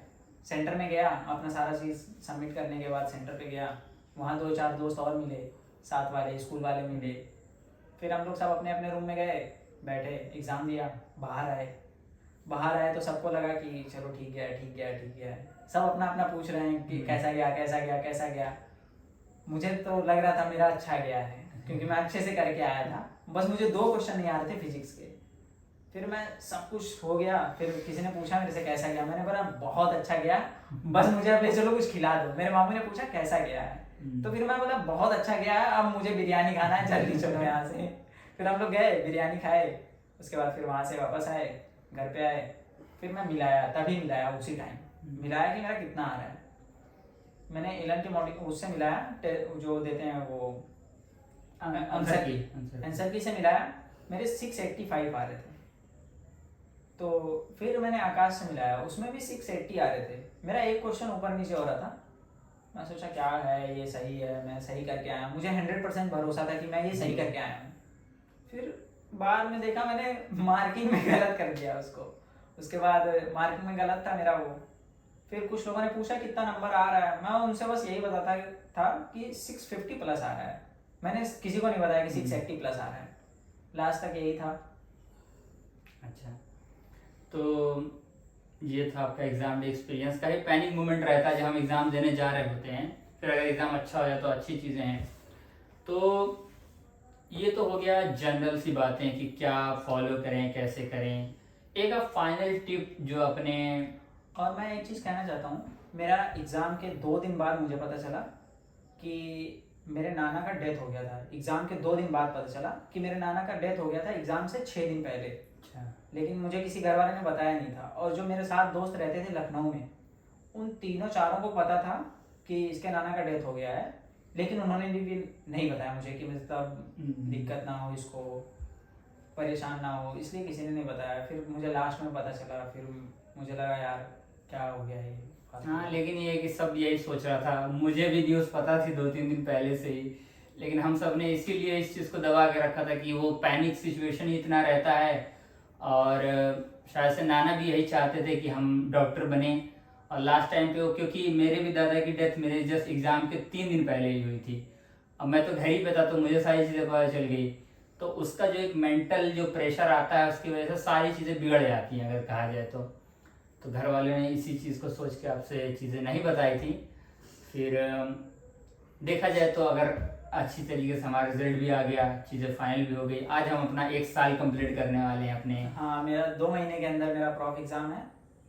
सेंटर में गया, अपना सारा चीज़ सबमिट करने के बाद सेंटर पे गया, वहाँ 2-4 दोस्त और मिले, साथ वाले स्कूल वाले मिले। फिर हम लोग सब अपने अपने रूम में गए, बैठे, एग्ज़ाम दिया, बाहर आए तो सबको लगा कि चलो ठीक गया ठीक गया ठीक गया, सब अपना अपना पूछ रहे हैं कि कैसा गया कैसा गया कैसा गया। मुझे तो लग रहा था मेरा अच्छा गया है, क्योंकि मैं अच्छे से करके आया था, बस मुझे 2 क्वेश्चन नहीं आ रहे थे फिजिक्स के। फिर मैं सब कुछ हो गया, फिर किसी ने पूछा मेरे से कैसा गया, मैंने बोला बहुत अच्छा गया, बस मुझे अब ले चलो कुछ खिला दो। मेरे मामू ने पूछा कैसा गया है, तो फिर मैं बोला बहुत अच्छा गया है, अब मुझे बिरयानी खाना है, जल्दी चलो यहाँ से। फिर हम लोग गए, बिरयानी खाए, उसके बाद फिर वहाँ से वापस आए, घर पे आए, फिर मैं मिलाया, तभी मिलाया उसी टाइम मिलाया कि मेरा कितना आ रहा है। मैंने एलन के मॉडल उससे मिलाया, जो देते हैं वो आंसर की से मिलाया, मेरे 685 आ रहे थे। तो फिर मैंने आकाश से मिलाया, उसमें भी 680 आ रहे थे, मेरा एक क्वेश्चन ऊपर नीचे हो रहा था। मैं सोचा क्या है ये सही है, मैं सही करके आया, मुझे 100% भरोसा था कि मैं ये सही करके आया हूँ। फिर बाद में देखा मैंने मार्किंग में गलत कर दिया उसको, उसके बाद मार्किंग में गलत था मेरा वो। फिर कुछ लोगों ने पूछा कितना नंबर आ रहा है, मैं उनसे बस यही बताता था कि 650 प्लस आ रहा है, मैंने किसी को नहीं बताया कि 680 प्लस आ रहा है, लास्ट तक यही था। अच्छा, तो ये था आपका एग्ज़ाम डे एक्सपीरियंस का। ही पैनिक मोमेंट रहता है जब हम एग्ज़ाम देने जा रहे होते हैं, फिर अगर एग्ज़ाम अच्छा हो जाए तो अच्छी चीज़ें हैं। तो ये तो हो गया जनरल सी बातें कि क्या फॉलो करें कैसे करें। एक आप फाइनल टिप जो अपने, और मैं एक चीज़ कहना चाहता हूँ, मेरा एग्ज़ाम के 2 दिन बाद मुझे पता चला कि मेरे नाना का डेथ हो गया था। एग्ज़ाम के 2 दिन बाद पता चला कि मेरे नाना का डेथ हो गया था, एग्ज़ाम से 6 दिन पहले। अच्छा, लेकिन मुझे किसी घर वाले ने बताया नहीं था, और जो मेरे साथ दोस्त रहते थे लखनऊ में, उन तीनों चारों को पता था कि इसके नाना का डेथ हो गया है, लेकिन उन्होंने भी नहीं बताया मुझे कि मतलब दिक्कत ना हो, इसको परेशान ना हो, इसलिए किसी ने नहीं बताया। फिर मुझे लास्ट में पता चला, फिर मुझे लगा यार क्या हो गया ये। हाँ, लेकिन ये कि सब यही सोच रहा था, मुझे भी न्यूज़ पता थी 2-3 दिन पहले से ही, लेकिन हम सब ने इसीलिए इस चीज़ को दबा के रखा था कि वो पैनिक सिचुएशन ही इतना रहता है। और शायद से नाना भी यही चाहते थे कि हम डॉक्टर बने। और लास्ट टाइम पे वो, क्योंकि मेरे भी दादा की डेथ मेरे जस्ट एग्ज़ाम के 3 दिन पहले ही हुई थी, अब मैं तो घर ही पे था तो मुझे सारी चीज़ें पता चल गई। तो उसका जो एक मेंटल जो प्रेशर आता है उसकी वजह से सारी चीज़ें बिगड़ जाती हैं अगर कहा जाए तो घर वालों ने इसी चीज़ को सोच के आपसे चीज़ें नहीं बताई थी। फिर देखा जाए तो अगर अच्छी तरीके से हमारा रिजल्ट भी आ गया, चीज़ें फाइनल भी हो गई, आज हम अपना 1 साल कंप्लीट करने वाले हैं अपने। हाँ, मेरा 2 महीने के अंदर मेरा प्रॉफ एग्ज़ाम है,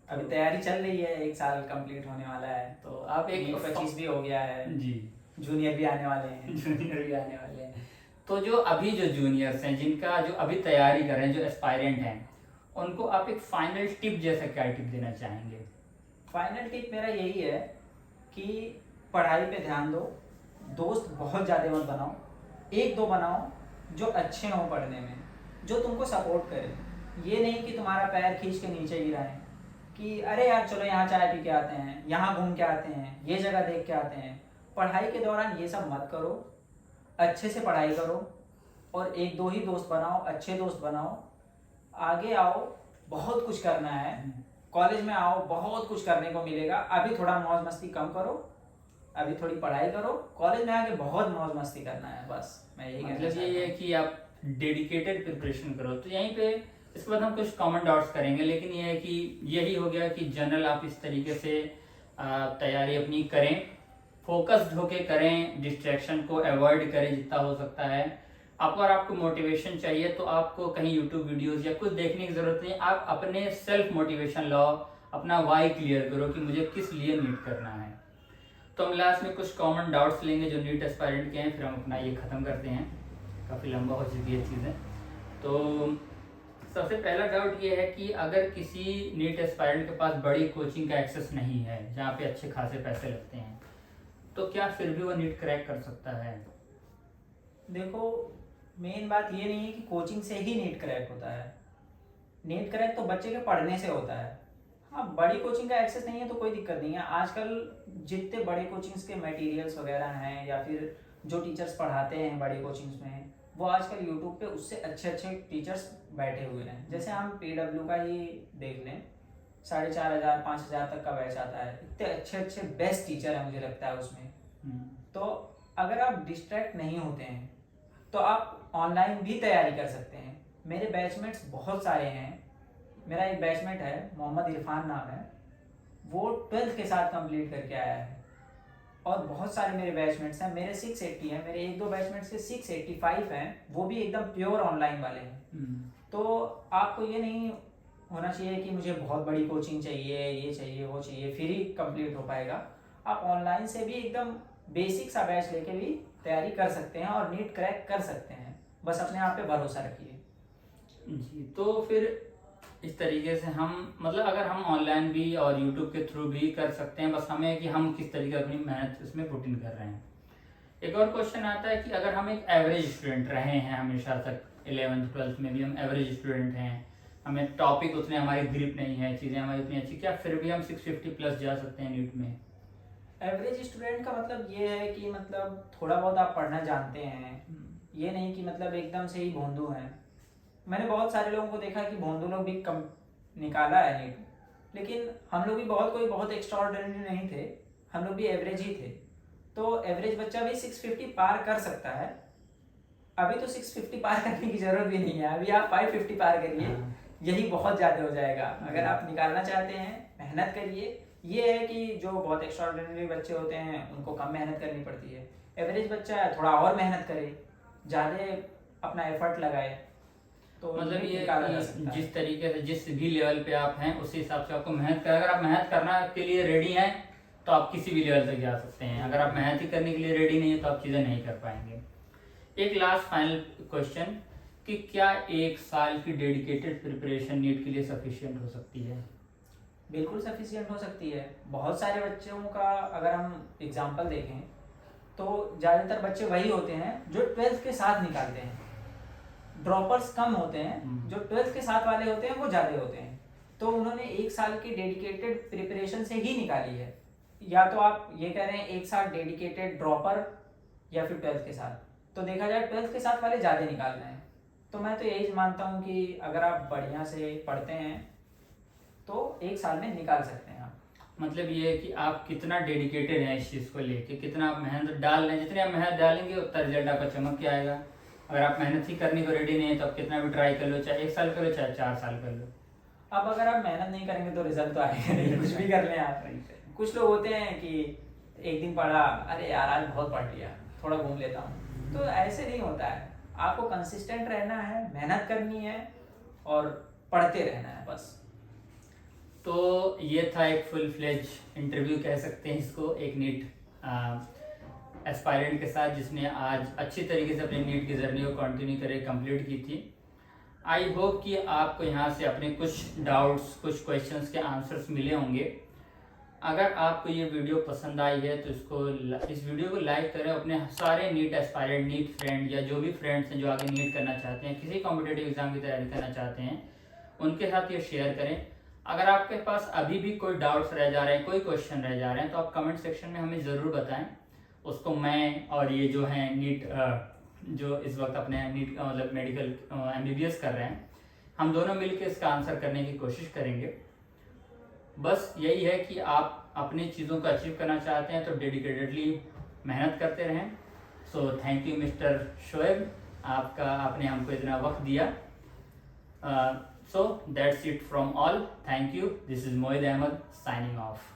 अभी तैयारी चल रही है, 1 साल कंप्लीट होने वाला है। तो आप एक 25 भी हो गया है जी, जूनियर भी आने वाले हैं। जूनियर भी आने वाले हैं। तो जो अभी जो जूनियर्स हैं, जिनका जो अभी तैयारी कर रहे हैं, जो एस्पायरेंट हैं, उनको आप एक फाइनल टिप जैसा क्या टिप देना चाहेंगे? फाइनल टिप मेरा यही है कि पढ़ाई पे ध्यान दो, दोस्त बहुत ज़्यादा मत बनाओ, एक दो बनाओ जो अच्छे हों पढ़ने में, जो तुमको सपोर्ट करें। ये नहीं कि तुम्हारा पैर खींच के नीचे गिराएं कि अरे यार चलो यहाँ चाय पी के आते हैं, यहाँ घूम के आते हैं, ये जगह देख के आते हैं। पढ़ाई के दौरान ये सब मत करो, अच्छे से पढ़ाई करो और एक दो ही दोस्त बनाओ, अच्छे दोस्त बनाओ। आगे आओ, बहुत कुछ करना है, कॉलेज में आओ, बहुत कुछ करने को मिलेगा। अभी थोड़ा मौज मस्ती कम करो, अभी थोड़ी पढ़ाई करो, कॉलेज में आके बहुत मौज मस्ती करना है। बस मैं यही कहना मतलब ये है कि आप डेडिकेटेड प्रिपरेशन करो। तो यहीं पे इसके बाद हम कुछ कॉमन डाउट्स करेंगे, लेकिन ये है कि यही हो गया कि जनरल आप इस तरीके से तैयारी अपनी करें, फोकस्ड होके करें, डिस्ट्रैक्शन को अवॉइड करें जितना हो सकता है। अगर आपको मोटिवेशन चाहिए तो आपको कहीं यूट्यूब वीडियोस या कुछ देखने की जरूरत नहीं, आप अपने सेल्फ मोटिवेशन लाओ, अपना वाई क्लियर करो कि मुझे किस लिए नीट करना है। तो हम लास्ट में कुछ कॉमन डाउट्स लेंगे जो नीट एस्पायरेंट के हैं, फिर हम अपना ये ख़त्म करते हैं, काफ़ी लंबा हो चुकी है चीज़ें। तो सबसे पहला डाउट ये है कि अगर किसी नीट एस्पायरेंट के पास बड़ी कोचिंग का एक्सेस नहीं है जहाँ पे अच्छे खासे पैसे लगते हैं, तो क्या फिर भी वो नीट क्रैक कर सकता है? देखो, मेन बात ये नहीं है कि कोचिंग से ही नीट क्रैक होता है। नीट क्रैक तो बच्चे के पढ़ने से होता है। हाँ, बड़ी कोचिंग का एक्सेस नहीं है तो कोई दिक्कत नहीं है। आजकल जितने बड़े कोचिंग्स के मटेरियल्स वगैरह हैं या फिर जो टीचर्स पढ़ाते हैं बड़ी कोचिंग्स में, वो आजकल यूट्यूब पे उससे अच्छे अच्छे टीचर्स बैठे हुए हैं। जैसे हम PW का ही देख लें, 4,500 5,000 तक का बैच आता है। इतने अच्छे अच्छे बेस्ट टीचर हैं मुझे लगता है उसमें। तो अगर आप डिस्ट्रैक्ट नहीं होते हैं तो आप ऑनलाइन भी तैयारी कर सकते हैं। मेरे बैचमेट्स बहुत सारे हैं। मेरा एक बैचमेट है, मोहम्मद इरफान नाम है, वो 12th के साथ कंप्लीट करके आया है। और बहुत सारे मेरे बैचमेट्स हैं, मेरे 680 हैं, मेरे एक दो बैचमेट्स के 685 हैं, वो भी एकदम प्योर ऑनलाइन वाले हैं। तो आपको ये नहीं होना चाहिए कि मुझे बहुत बड़ी कोचिंग चाहिए, ये चाहिए, वो चाहिए, फिर ही कंप्लीट हो पाएगा। आप ऑनलाइन से भी एकदम बेसिक सा बैच लेके भी तैयारी कर सकते हैं और नीट क्रैक कर सकते हैं। बस अपने आप पे भरोसा रखिए जी। तो फिर इस तरीके से हम मतलब अगर हम ऑनलाइन भी और यूट्यूब के थ्रू भी कर सकते हैं, बस हमें कि हम किस तरीके अपनी मेहनत इसमें पुट इन कर रहे हैं। एक और क्वेश्चन आता है कि अगर हम एक एवरेज स्टूडेंट रहे हैं हमेशा तक, 11th 12th में भी हम एवरेज स्टूडेंट हैं, हमें टॉपिक उतने हमारी ग्रिप नहीं है, चीज़ें हमारी उतनी अच्छी, क्या फिर भी हम 650 प्लस जा सकते हैं नीट में? एवरेज स्टूडेंट का मतलब ये है कि मतलब थोड़ा बहुत आप पढ़ना जानते हैं, ये नहीं कि मतलब एकदम से ही भोंदू हैं। मैंने बहुत सारे लोगों को देखा कि भोंदू लोग भी कम निकाला है नीट, लेकिन हम लोग भी बहुत एक्स्ट्राऑर्डिनरी नहीं थे, हम लोग भी एवरेज ही थे। तो एवरेज बच्चा भी 650 पार कर सकता है। अभी तो 650 पार करने की जरूरत भी नहीं है, अभी आप 550 पार करिए, यही बहुत ज़्यादा हो जाएगा। अगर आप निकालना चाहते हैं, मेहनत करिए। ये है कि जो बहुत एक्स्ट्राऑर्डिनरी बच्चे होते हैं उनको कम मेहनत करनी पड़ती है। एवरेज बच्चा है थोड़ा और मेहनत करे, ज़्यादा अपना एफर्ट लगाए, तो मतलब ये निकाला जा कि सकता है। जिस तरीके से जिस भी लेवल पे आप हैं उसी हिसाब से आपको मेहनत कर, अगर आप मेहनत करना के लिए रेडी हैं तो आप किसी भी लेवल तक जा सकते हैं। अगर आप मेहनत ही करने के लिए रेडी नहीं है तो आप चीज़ें नहीं कर पाएंगे। एक लास्ट फाइनल क्वेश्चन कि क्या 1 साल की डेडिकेटेड प्रिपरेशन नीट के लिए सफिशिएंट हो सकती है? बिल्कुल सफिशिएंट हो सकती है। बहुत सारे बच्चों का अगर हम एग्जाम्पल देखें तो ज़्यादातर बच्चे वही होते हैं जो 12th के साथ निकालते हैं। ड्रॉपर्स कम होते हैं, जो 12th के साथ वाले होते हैं वो ज़्यादा होते हैं। तो उन्होंने 1 साल की डेडिकेटेड प्रिपरेशन से ही निकाली है। या तो आप ये कह रहे हैं 1 साल डेडिकेटेड ड्रॉपर या फिर 12th के साथ, तो देखा जाए 12th के साथ वाले ज़्यादा निकाल रहे हैं। तो मैं तो यही मानता हूँ कि अगर आप बढ़िया से पढ़ते हैं तो 1 साल में निकाल सकते हैं आप। मतलब ये है कि आप कितना डेडिकेटेड हैं इस चीज़ को लेके, कितना आप मेहनत डाल रहे हैं। जितनी आप मेहनत डालेंगे उतना रिजल्ट आपका चमक के आएगा। अगर आप मेहनत ही करने को रेडी नहीं है तो आप कितना भी ट्राई कर लो, चाहे 1 साल करो चाहे 4 साल कर लो। अब अगर आप मेहनत नहीं करेंगे तो रिजल्ट तो आएगा नहीं, कुछ भी कर लें आप। कुछ लोग होते हैं कि एक दिन पढ़ा, अरे यार आज बहुत पढ़ लिया, थोड़ा घूम लेता हूँ, तो ऐसे नहीं होता है। आपको कंसिस्टेंट रहना है, मेहनत करनी है और पढ़ते रहना है बस। तो ये था एक फुल फ्लेज इंटरव्यू कह सकते हैं इसको, एक नीट एस्पायरेंट के साथ जिसने आज अच्छी तरीके से अपनी नीट की जर्नी को कंटिन्यू करके कंप्लीट की थी। आई होप कि आपको यहाँ से अपने कुछ डाउट्स, कुछ क्वेश्चंस के आंसर्स मिले होंगे। अगर आपको ये वीडियो पसंद आई है तो इस वीडियो को लाइक करें, अपने सारे नीट एस्पायरेंट, नीट फ्रेंड या जो भी फ्रेंड्स हैं जो आगे नीट करना चाहते हैं, किसी कॉम्पिटेटिव एग्जाम की तैयारी करना चाहते हैं, उनके साथ ये शेयर करें। अगर आपके पास अभी भी कोई डाउट्स रह जा रहे हैं, कोई क्वेश्चन रह जा रहे हैं, तो आप कमेंट सेक्शन में हमें ज़रूर बताएं। उसको मैं और ये जो हैं नीट जो इस वक्त अपने नीट मतलब मेडिकल MBBS कर रहे हैं, हम दोनों मिलकर इसका आंसर करने की कोशिश करेंगे। बस यही है कि आप अपनी चीज़ों को अचीव करना चाहते हैं तो डेडिकेटेडली मेहनत करते रहें। So thank you mister Shoaib, आपने हमको इतना वक्त दिया। So that's it from all. Thank you. This is Moeed Ahmed signing off.